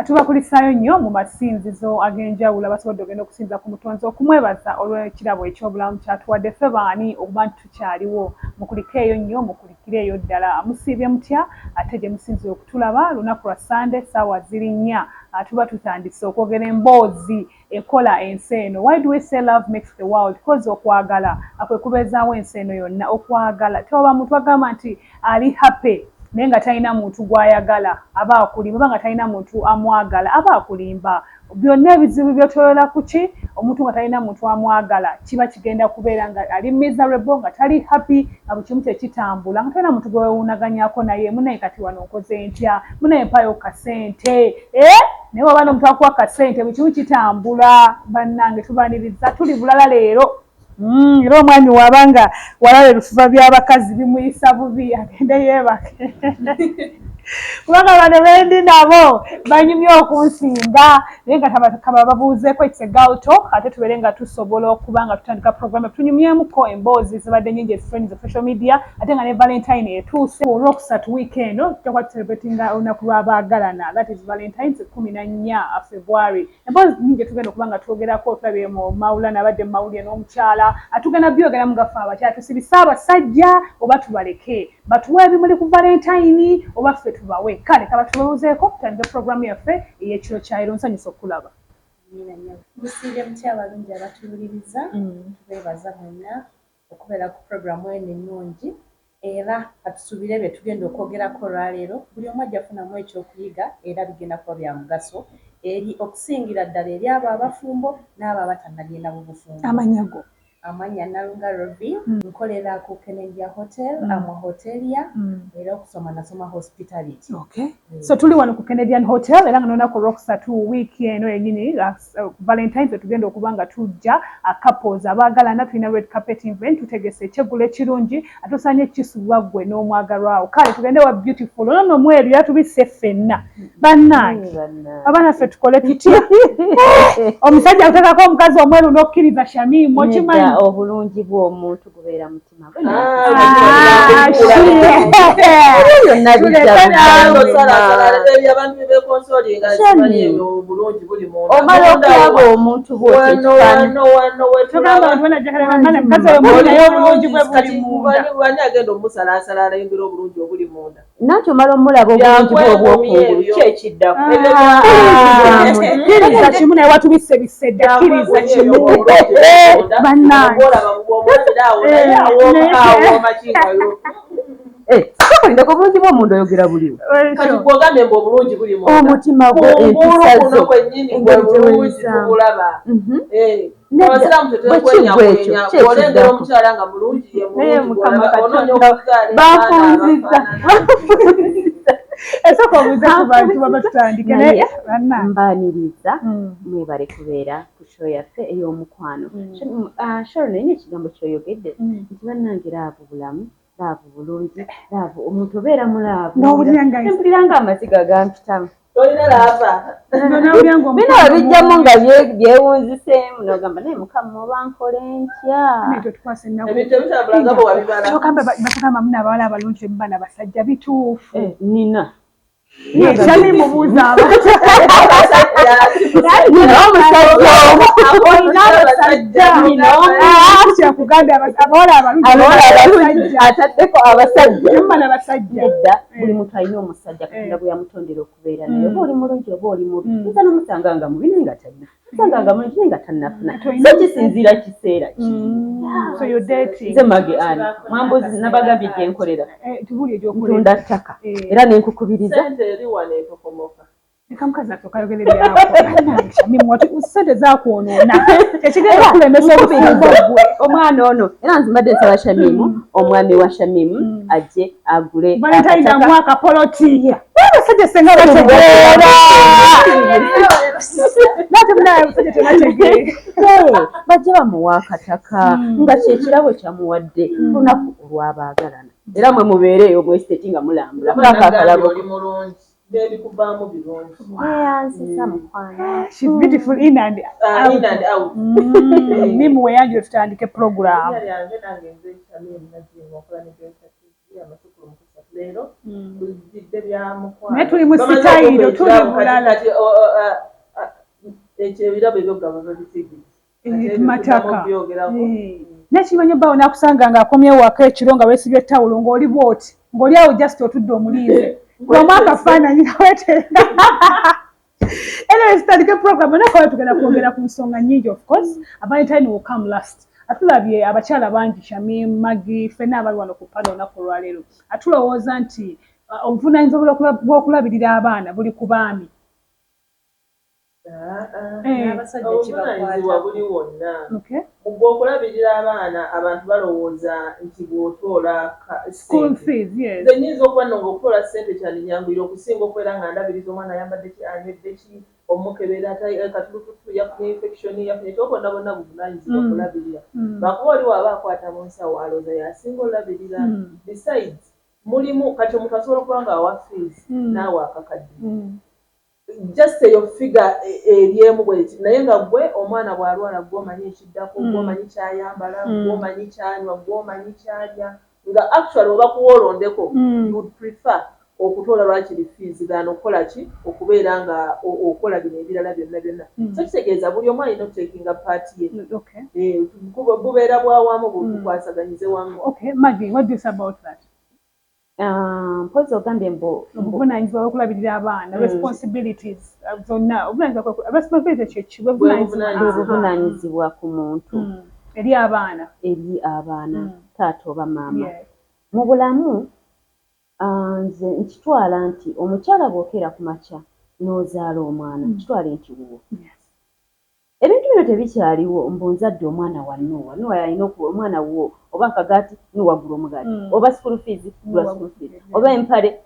tubakulisaayo nnyo mu masinzizo ag'enjawulo abasobodde ogenda okusinza ku mutonzi okumwebaza olw'ekirabo eky'obulamu kyatuwadde ffe baani okuba nti tukyaliwo mukulikeeyo nnyo mukulikireeyo ddala musiibye mutya ate gye musinzira okutulaba lunaku lwa Sande ssaawa 4 tuba tutandise okwogera emboozi ekola ensi eno. Why do we say love makes the world? Because okwagala kwe kubeezaawo ensi eno yonna. Okwagala tewaba muntu agamba nti ali happy naye nga talina muntu gw'ayagala aba akulimba, oba nga talina muntu amwagala aba akulimba. Byonna ebizibu by'otoyola ku ki omuntu nga talina muntu amwagala kiba kigenda kubeera nga ali miserable, nga tali happy, nga buli kimu tekitambula, nga talina muntu gwe weewunaganyako naye munaye kati wano nkoze ntya, munaye mpayo kasente naye waba n'omuntu akuwa kasente buli kimu kitambula. Bannange tubaniriza tuli bulala leero. Era omwami wabanga walala ebifuba by'abakazi bimuyisa bubi agende yeebake kubanga bano bendi nabo banyumye okunsinga naye nga kaba babuuzeeko it's a girl talk ate tubeere nga tusobola okuba nga tutandika program tunyumyemuko emboozi zibadde nnyingi ezifreni za social media ate nga ne Valentine etuuse olwokusatu week eno tutakuba tucelebratinga olunaku lw'abaagalana, that is Valentine's 14 February. Emboozi nnyingi tugenda okuba nga twogerako tulabye mu mawula n'abadde mu mawulire n'omukyala atugenda byogera mugafa abakyala tusibisa abasajja oba tubaleke batuwe ebimuli ku Valentine oba ffe tubawe. Kale kaba tubabuuzeeko tutandika programu yaffe ey'ekiro kya leero. Nsanyusa okulaba. Musiibye mutya abalungi abatuwuliriza, tubeebaza mwenna okubeera ku programu eno ennungi era katusuubire bye tugenda okwogerako olwaleero buli omu ajja kufunamu ekyokuyiga era bigenda kuba bya mugaso eri okusingira ddala eri abo abafumbo n'abo abatannagenda mu bufumbo. Amanyago amanya Nalunga Rovi, nkolera ku Kennedy Hotel, hotelia era okusoma nasoma hospitality. Okay. So tuli wano ku Canadian Hotel era nga n'olunaku olwokusatu wiiki eno yennyini Valentine's tugenda okuba nga tujja couples abaagalana tulina red carpet event tutegese ekyeggulo ekirungi ate osaanye kisubwa ggwe n'omwagalwawo. Kale tugende wa beautiful ono nomweru yatubisse ffenna bannange abaana ffe tukole tutya omusajja akutekako omukazi omweru n'okkiriza Shamimu okimanyi obulungi bw'omuntu gubeera mutima gwe. Omala okulaba omuntu nakyo omala omulaba obulungi bw'obwokungulu kyekiddaku. Kkiriza kimu naye watubisse bisedde kkiriza kimu bannange. Sakolindako obulungi bw'omuntu oyogera buliwo. Kati bw'ogambye mbu obulungi buli munda. Omutima gwe empisa zo engeri gy'obulungi tubulaba. Abasiraamu tetwekwenyakwenya bw'olengera omukyala nga mulungi ye mulungi onoonya okuzaala banfunzizza. Esooka obuuze ku bantu baba tutandike naye mbaaniriza mwebale kubeera ku show yaffe ey'omukwano. Sharon naye ekigambo ky'oyogedde nti bannange laavu bulamu laavu bulungi laavu omuntu obeera mulaavu empulira ng'amaziga gampitamu. Tolina laava. Bino babijjamu nga byewunziseemu n'ogamba naye Mukama oba nkole ntya. Ebintu ebitambula nga bwe wabibala. Kyokamba bakugamba muna abawala abalungi bana basajja bituufu. Nina. Shami mubuuza ataddeko abasajja buli muntu alina omusajja Katonda gwe yamutondera okubeera naye oba oli mulungi oba oli mubi nza n'omusanga nga mubi naye nga talina musanga nga mulungi naye nga tannafuna so kisinziira kiseera nze Mage Ann Mwambozi nabagambye gye nkolera ntunda ttaka era nenkukubiriza Leka mukazi ati okayogera ebyako Shamimu wati sente zakwonoona ekigenda okulemesa obufuumbo gwe omwana ono era nzimbadde nsaba Shamimu omwami wa Shamimu ajje agule Valentine amuwa akapoloti abasajja senga bategeera nate munaye abasajja tebategeera bajje bamuwa akataka nga kyekirabo kyamuwadde olunaku olw'abaagalana era mwe mubeereeyo mwesiteti nga mulambula akakalabo kubaamu birungi. She's beautiful in and out. Mimi weyanjire tutandike program. leero tujidde bya mukwano naye tuli mu sitayiro tuli bulala ebirabo ebyogaba babitigidde mataka nekimanye bawo nakusanga nga akomyewo waka ekiro nga weesibye tawulo ng'oli bwoti ng'oli awo just otudde omuliize gwamu akafaananyi kaweteeka anyway zitandike program enakawale tugenda kwogera ku nsonga nyingi of course Valentine will come last atulabye abakyala bangi Shamim Maggie ffenna abali wano ku pale olunaku olwaleero atulowooza nti obuvunaanyizibwa bw'okulabirira abaana buli ku baami obuvunaanyizibwa buli wonna mugwe okulabirira abaana abantu balowooza nti bw'otoola nze nyinza okuba nno ng'okutoola ssente kyandinyanguyira okusinga okubeera nga ndabiriza omwana ayambadde ki anywedde ki omukebera katulututu yafunye infection yafunye kyokonna bonna buvunaanyizibwa okulabirira lwakuba oli waaba akwata mu nsawo alooza yasinga olabirira besides mulimu kati omuntu asobola okuba nga awa fees naawe akakadde just eyo figure eryemu bweti naye nga gwe omwana bw'alwala gw'omanyi ekiddako gw'omanyi kyayambala gw'omanyi kyanywa gw'omanyi kyalya nga actually oba kuwoolondeko you would prefer okutoola lwakiri fees gano okukola ki okubeera nga okola bino ebirala byonna so kitegeeza buli omu alina okutekinga paati ye bubeera bwawamu bukwasaganyize wamu. Maggie, what do you say about that? Mpozi ogambye obuvunaanyizibwa bw'okulabirira abaana responsibilities zonna obuvunaanyizibwa ku muntu eri abaana taata oba maama mu bulamu nze nkitwala nti omukyala bw'okeera ku makya n'ozaala omwana kitwale nti wuwo ebintu bino tebikyaliwo mbunzadde omwana wa Noah yalina okuba omwana wo oba akagaati niwagula omugaati oba school fees gula school fees oba empale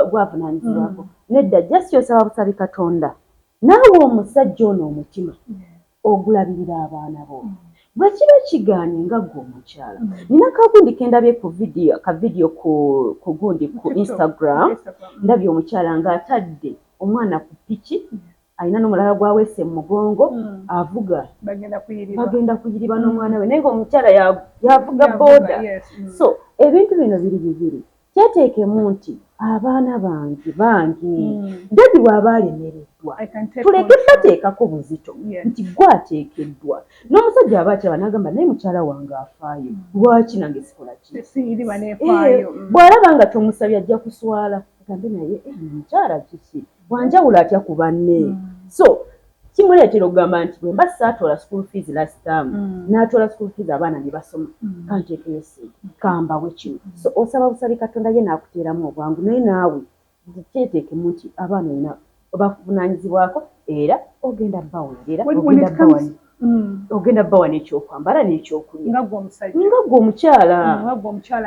gwavunaanyizibwako nedda just yosaba busabi Katonda naawe omusajja ono omutima ogulabirira abaana bo bwe kiba kigaanye nga gwe omukyala nina kagundi kendabye ka video ku gundi ku Instagram ndabye omukyala ng'atadde omwana ku piki alina n'omulala gwaweese mu mugongo avuga bagenda kuyiriba n'omwana we naye ng'omukyala yavuga booda so ebintu bino biri bibiri kyeteekemu nti abaana bangi dadi bw'aba alemereddwa tuleke bateekako buzito nti gwateekeddwa n'omusajja aba akyaba n'agamba naye mukyala wange afaayo lwaki nange sikola ki bw'alaba nga tomusabye ajja kuswala agambe naye mukyala kiki wanjawulo atya ku banne so kimuleetera okugamba nti bwe mba saatoola school fees last term n'atoola school fees abaana ne basoma kanteekeyo sente kambawe kino so osaba busabi Katonda ye n'akuteeramu obwangu naye naawe kyeteekemu nti abaana olina bakuvunaanyizibwako era ogenda baweerera ogenda bawa n'ekyokwambala n'ekyokulya nga gwe omukyala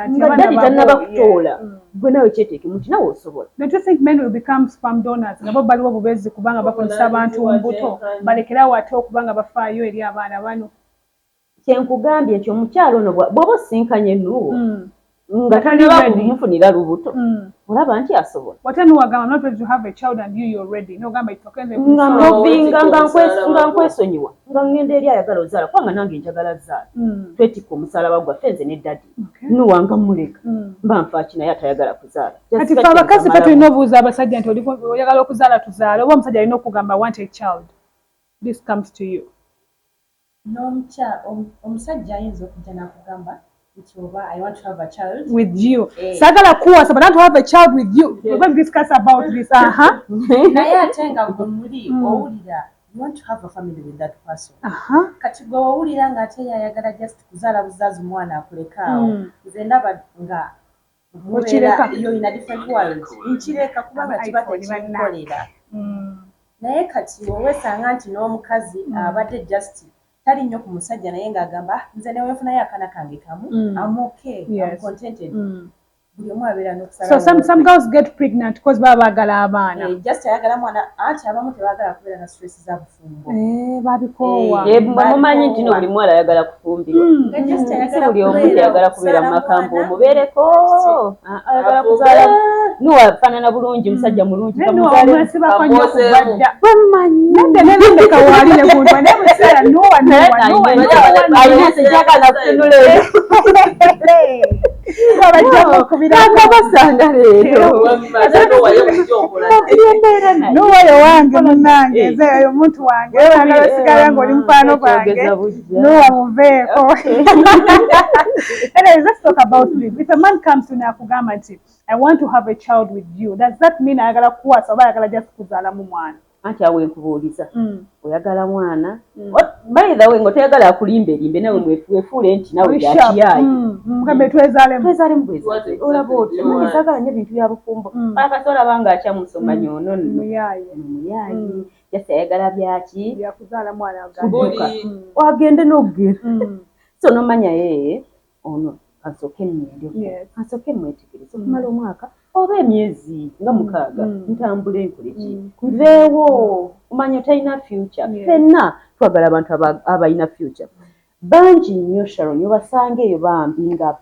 nga dadi tannaba kutoola gwe nawe kyeteekemu nti nawe osobola. Don't you think men will become sperm donors nga bo baliwo bubezi kubanga bakozesa abantu mbuto balekerawo ate okubanga bafaayo eri abaana bano kyenkugambye ekyo omukyala ono bw'oba osinkanye nuwo nga tannaba kumufunira lubuto olaba nti asobola wagamba not ready to have a child and you're ready n'ogamba itokeze nga nkwesonyiwa nga ngenda eri ayagala ozaala kubanga nange njagala zaala twetika omusalaba gwaffe nze ne dadi nuwanga muleka mba nfaaki naye atayagala kuzaala kati fe abakazi fe tulina obuuza abasajja nti oyagala okuzaala tuzaale oba omusajja alina okugamba want a child this comes to you omusajja ayinza okujja n'akugamba I want to have a child with you. Sagala kuwasa, but I want to have a child with you. We're going to discuss about this. Naye atenga gumuli owulira you want to have a family with that person. Kati gwe owulira nga ate yayagala just kuzaala buzaazi omwana akulekaawo. Nze ndaba nga yo in a different world. Nkireka kubanga kiba tekinkolera. Naye kati wewesanga nti n'omukazi abadde just tali nnyo ku musajja naye ng'agamba nze ne weefunayo akaana kange kamu I'm okay, I'm contented. Buli omu abeera n'okusala. So some girls get pregnant because baba baagala abaana. Just ayagala mwana anti abamu tebaagala kubeera na stress za bufumbo. Babikoowa. Mumanyi nti buli mwala ayagala kufumbirwa. Buli omu ayagala kubeera mu makambo omubeereko. Ayagala kuzaala niwafaanana bulungi musajja mulungi kamuzaale. Mwesiba nnyo okubadda. Bamanyi. Nende nebindeka waali ne muntu naye buseera Noah. Ayina sejjagala kutunula. abajja kubira akabasanga leero n'owayo wange munnange nze oyo omuntu wange oyagala sigala ng'oli mukwano gwange n'owamuveeko. Anyways, let's talk about this. If a man comes to n'akugamba nti I want to have a child with you, does that mean ayagala kukwasa oba ayagala just kuzaalamu mwana? Anti awe nkubuuliza oyagala mwana by the way ng'otoyagala akulimbelimbe nawe wefuule nti nawe yakiyaayi mugambe twezaalemu bwezi olaba oti mwezagala nnyo ebintu bya bufumbo akasi olaba ng'akyamusoma nyono muyaayi jasi ayagala byaki byakuzaala mwana wagende n'ogera so nomanya yeye ono kansooke nnende kansooke mwetegereze okumala omwaka oba emyezi nga 6 ntambule nkoleki nveewo omanya talina future fenna twagala abantu abalina future bangi nnyo Sharon obasanga eyo bambi nga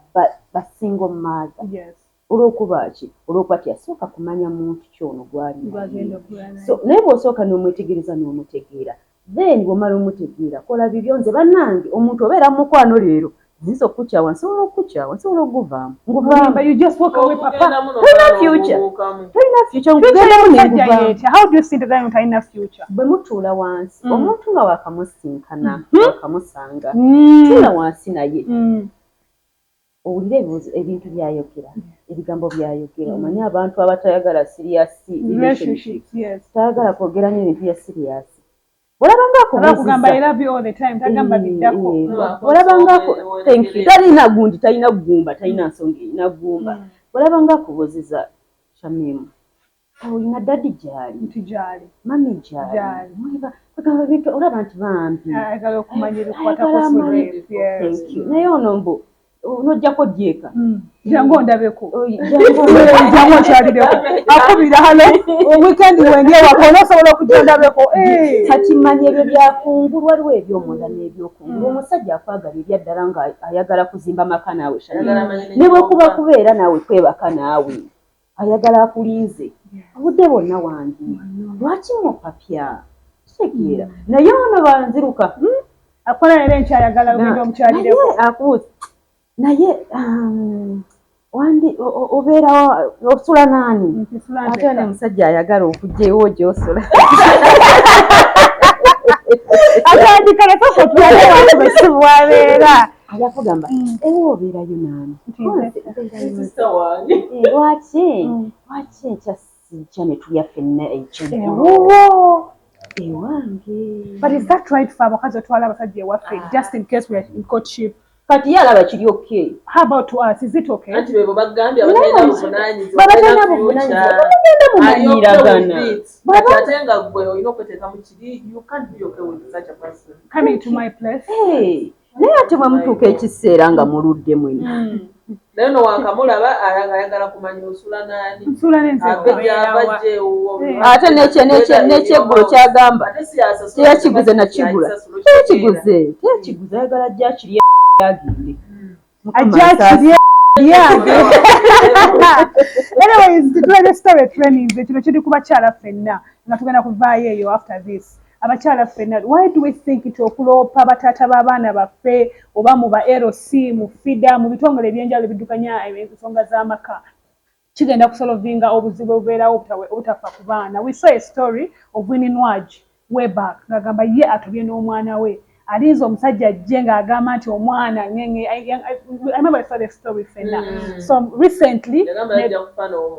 basinga omumaaza olw'okuba ki olw'okuba tiyasooka kumanya muntu kyono gwali so naye bw'osooka n'omwetegereza n'omutegeera then bw'omala omutegeera kola bibyo nze bannange omuntu obeera mu mukwano leero nziza okukukyawa nsobola okukukyawa nsobola okuvaamu bwe mutuula wansi omuntu nga wakamusinkana wakamusanga tuula wansi naye owulira ebintu byayogera ebigambo byayogera omanye abantu abatayagala siriyasi tayagala kwogera nyo ebintu bya siriyasi talina gundi talina gumba talina nsonga erina gumba olabanga akubuzizza Shamimu olina dadi gyali mami gyali olaba nti bambi naye ono mbu nojjako dyeka jangu ondabeko jangu okyalireko akubira hano weekend wendi ewaka onosobola okujja ondabeko kati manya ebyo byakungulu waliwo ebyomunda n'ebyokungulu omusajja akwagala ebyaddala nga ayagala kuzimba maka naawe ne bwekuba kubeera naawe kwebaka naawe ayagala akulinze obudde bwonna wangi lwaki mupapya kitegeera naye ono banziruka akola era enkyayagala ogenda omukyalireko akubuuza naye wandi obeera osula naani ate ne musajja ayagala okujja ewo gy'osula atandikana sokotulabesibwabeera ayakugamba ewo obeerayo naani lwaki ekyasijja ne tulya ffenna ewuwo ewange but is that right for abakazi otwala abasajja ewaffe just in case we are in courtship kati ye alaba kiri okay. How about to us? Is it okay? Anti bebo bagambye abatenda buvunanyizibwa bagenda mumanyiragana batenga gwe olina okuteeka mu kiri you can't be okay with such a person coming to my place. Naye ate mwamutuuka ekiseera nga muludde mwena naye no wankamulaba ayagala kumanya osula naani ate nekyeggulo kyagamba teyakiguze nakigula tekiguze ayagala ajja kirye agende ajakirye yange. Anyways, tutwale story trainings ekiro kiri ku bakyala ffenna nga tugenda kuvaayo eyo after this. Abakyala ffenna, why do we think nti okuloopa bataata b'abaana baffe oba mu ba LC mu FIDA mu bitongole ebyenjawulo ebiddukanya ensonga z'amaka kigenda kusolovinga obuzibu obubeerawo obutafa ku baana? We saw a story of Winnie Nwagi way back ng'agamba ye atobye n'omwana we alinze omusajja ajje ng'agamba nti omwana ngenge. I remember I saw the story ffenna. So recently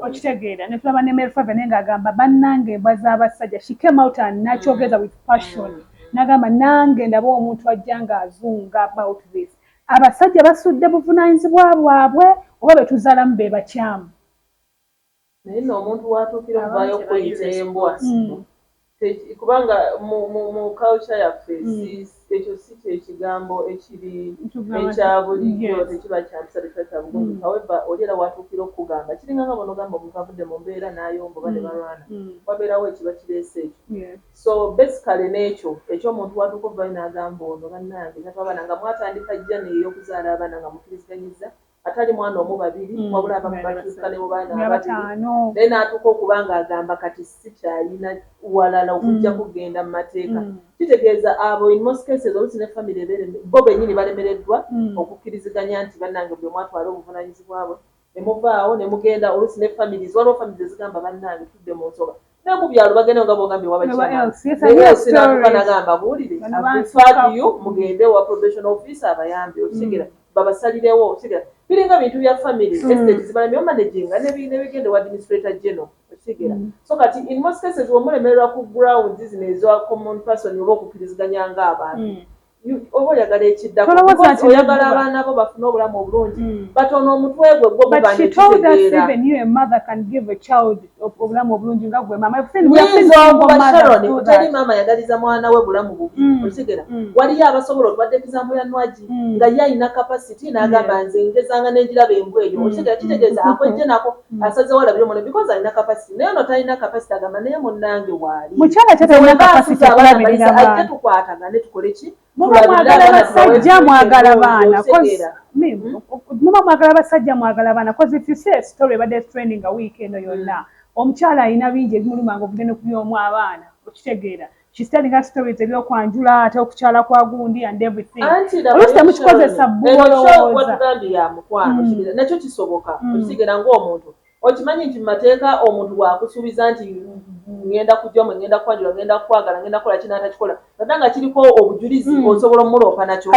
okitegeera ne tulaba ne Mary Favia ng'agamba bannange baza abasajja. She came out and nakyogeza with passion n'agamba nange ndaba omuntu ajja ng'azunga about this. Abasajja basudde buvunaanyizibwa bwabwe oba betuzaalamu be bakyamu. Naye n'omuntu watuukira okuvaayo okuyita embwa kubanga mu culture yaffe ekyo si kyekigambo ekiri ekya bulijjo tekiba kyampisa tekya bugunju. However oli era watuukira okugamba kiringa nga bonogamba omuntu avudde mu mbeera n'ayomba oba ne balwana wabeerawo ekiba kireese ekyo. So basically n'ekyo ekyomuntu watuuka ovaayo n'agamba ono bannange natwabana nga mwatandika jjani ey'okuzaala abaana nga mukkiriziganyizza atali mwana omu babiri wabula abamu batuuka ne mu baana batano naye n'atuuka okuba ng'agamba kati sikyalina walala okujja kugenda mu mateeka kitegeeza abo in most cases oluusi ne family bo bennyini balemereddwa okukkiriziganya nti bannange buli omu atwale obuvunaanyizibwa bwe ne muvaawo ne mugenda oluusi ne families waliwo families ezigamba bannange tudde mu nsonga naye mu byalo bagenda nga bogambye wabakyanaatuka nagamba buulire abifadiyo mugende wa probation officer abayambe okitegera babasalirewo okitegera biringa bintu bya family estate zibalemye managinga nebigende wa administrator general okitegera so kati in most cases womulemererwa ku grounds zino eza common person oba okukkiriziganya ng'abantu oba oyagala ekiddako oyagala abaana bo bafune obulamu obulungi batono omutwe gwe gwo obulamu obulungi nga gwe mama teri maama yagaliza mwana we bulamu bubi okitegera waliyo abasobola otwadde example ya Nwagi nga ye alina capacity n'agamba nze ngezanga n'enjiraba embw eyo okitegera kitegeeza akwejje nako asazewo alabire omwana because alina capacity naye ono talina capacity agamba naye munnange waali mukyala tatalina capacity ajje tukwatagane tukole ki muba mwagala basajja mwagala baana muba mwagala basajja mwagala baana cause if you say a story ebadde training a week eno yonna omukyala alina bingi ebimulumanga obugende kubyomu abaana okitegeera she's telling us stories ebyokwanjula ate okukyala kwa gundi and everything oluusi temukikozesa bwolowooza ya mukwano nakyo kisoboka okitegeera ng'omuntu okimanyi nti mu mateeka omuntu bwakusuubiza nti ngenda kujja mwe ngenda kwanjula ngenda kwagala ngenda kola kina atakikola naddala nga kiriko obujulizi osobola omuloopa nakyo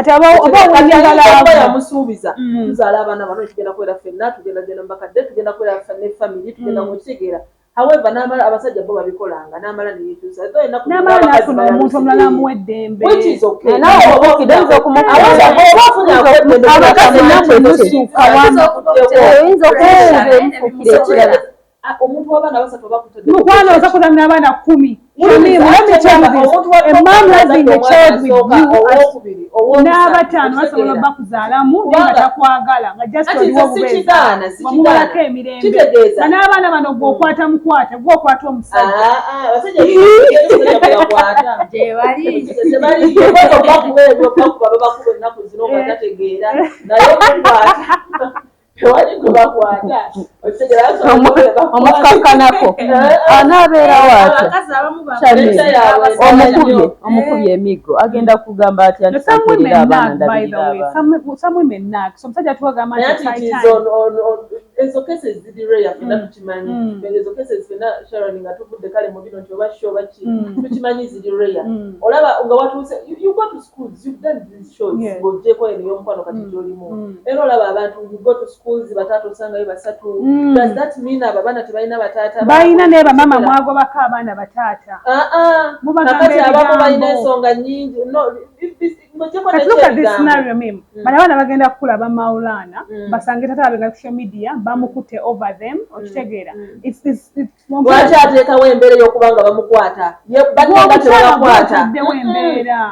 yamusuubiza tuzaala abaana bano tugenda kubeera ffenna tugenda genda mu bakadde tugenda kubeera ne family tugenda mu kitegeera however n'amala abasajja bo babikolanga n'amala neyekyusa n'amala n'afuna omuntu omulala amuwa eddembe omuntu w'abaana basatu mukwano oza kuzamu n'abaana 10 n'abataano basobola obba kuzaalamu naye nga takwagala nga just oliwo obubeezamulako emirembe nga n'abaana bano gw'okwata mukwate gw'okwata omusajja omukakanako anaabeera waatyo omukubye emiggo agenda kugamba atya ntisakulira abaana ndabirira omusajja tuwagamba ezo cases ziri rare fena tukimanyi ezo cases fena Sharon nga tuvudde kale mu bino nti oba show baki tukimanyi ziri rare olaba nga watuuse you go to schools you've done these shows ng'ogyeko eno y'omukwano kati gy'olimu era olaba abantu you go to schools bataata osangayo basatu does that mean abo abaana tebalina bataata balina naye bamama mwagobako abaana bataata kakati abamu balina ensonga nnyingi bano abaana bagenda kukula bamaulana basange tata babenga social media bamukutte over them okitegeera lwaki ateekawo embeera y'okuba nga bamukwata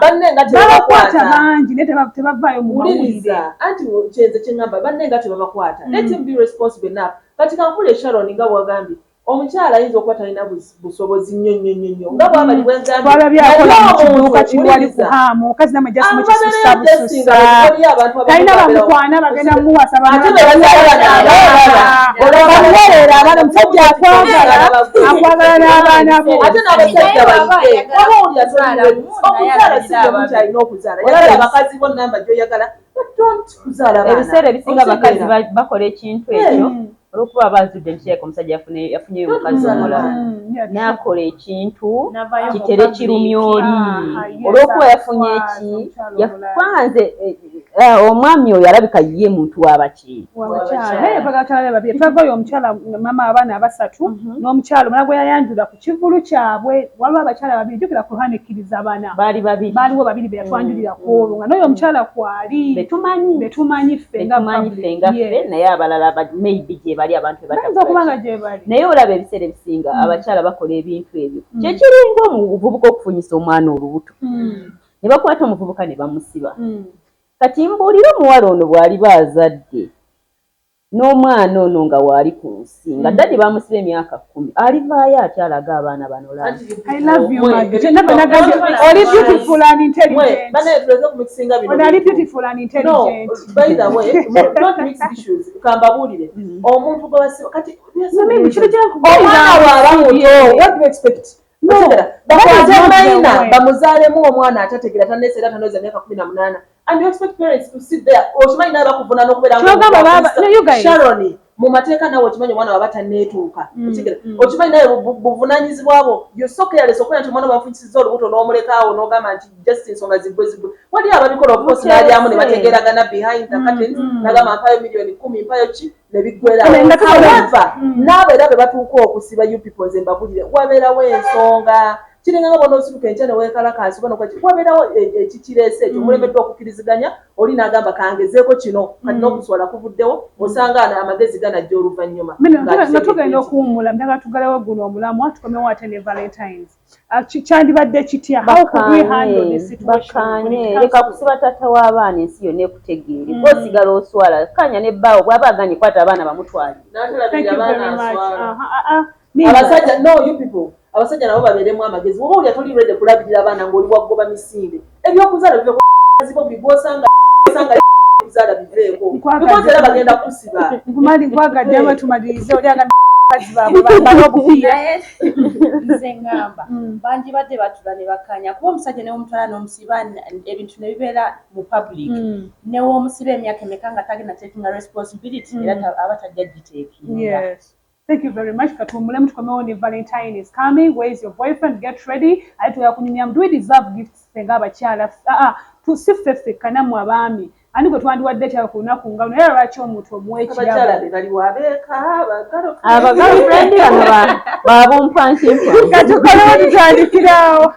banne nga tebabakwata bangi naye tebavaayo mu mawulire anti kyenze kyeŋŋamba banne nga tebabakwata let him be responsible enough kati kankule Sharon nga bwagambye omukyala ayinza okuba talina busobozi nnyo nga bwabali bwengambyebalabyakola mu kiduuka kiwali kuhaamu omukazi namwe just mukisusa bususa talina bamukwana bagenda mumuwasa bamuweerera abaana omusajja akwagala n'abaana bo ate n'abasajja omukyala siyomu kyalina okuzaala yagala abakazi bo namba gy'oyagala ebiseera ebisinga abakazi bakola ekintu ekyo olwokuba bazudde nti omusajja yafunyeyo omukazi omulala n'akola ekintu kitere kirumya oli olwokuba yafunye eki yakwanze omwami oyo alabika ye muntu wabaki twavayo omukyala mama abaana abasatu n'omukyala omulala gwe yayanjula ku kivulu kyabwe waliwo abakyala babiri jjukira ku luhanikkiriza bana baaliwo babiri be yatwanjulirako olwo nga n'oyo omukyala kwali betumanyi ffe naye abalala maybe gye bali abantu okubanga gye bali naye olaba ebiseera ebisinga abakyala bakola ebintu ebyo kyekiringa omuvubuka okufunyisa omwana olubuto ne bakwata omuvubuka ne bamusiba kati mbuulira omuwala ono bw'aliba azadde n'omwana ono nga waali ku nsi nga daddy bamusiba emyaka 10 alivaayo atyalaga abaana bano I love you Maggie. Never only beautiful and intelligent. Only beautiful and intelligent. No, by the way, don't mix issues. Kambabulire. Omuntu gwe basiba kati omwana waaba what do you expect? No, bamuzaalemu omwana atategera taneesera tanoza emyaka 18 and you expect parents to sit there okimanyi naye bakuvuna n'okubeera Sharon mu mateeka nawe okimanyi omwana waba tanneetuuka okimanyi naye buvunanyizibwa bwo yosokeralesa okulaba nti omwana bafunisiza olubuto n'omulekaawo n'ogamba nti just ensonga ziggwe wali ababikola ofcourse n'alyamu ne bategeragana behind the curtains n'agamba mpayo miliyoni 10 mpayo ki ne biggwera however n'abo era be batuuka okusiba you people nze mbabulire wabeerawo ensonga kiringa bona osituka enkya ne weekalakaasi bona kwaki wabeerawo ekikireese ekyo mulemeddwa okukkiriziganya oli n'agamba kangezeeko kino kati n'okuswala kuvuddewo osanga amagezi ganajja oluvannyuma nga tugenda okuwummula ddala tugalewo guno omulamwa tukomewo ate ne Valentines kyandibadde kitya bakanye leka kusiba taata w'abaana ensi yonna ekutegeere osigala oswala kanya ne bbaawo bw'aba aganye kwata abaana bamutwalire abasajja no you people abasajja nabo babeeremu amagezi woba olya toli ready kulabirira abaana ng'oli waggoba misinde ebyokuzaala bive kuzibo bigosanga kuzaala biveeko because era bagenda kusiba nkumali nkwagadde abatumalirize oli aga bazi baabwe banobupiira nze ngamba bangi badde batula ne bakanya kuba omusajja n'omutwala n'omusiba ebintu ne bibeera mu public n'ew'omusiba emyaka emeka nga tagenda taking a responsibility era aba tajja giteekinga. Thank you very much. Katumulemu tukomewo ne Valentine is coming. Where is your boyfriend? Get ready. Ate yakunyumya do we deserve gifts senga abakyala? Tusiffe kanamu abaami. Ani gwe twandiwadde kya kunaku nga naye lwaki omuntu omuwa ekirabo abakyala be bali wabeeka abagirlfriend bano babumpansimpa katukolewo tutandikirawo.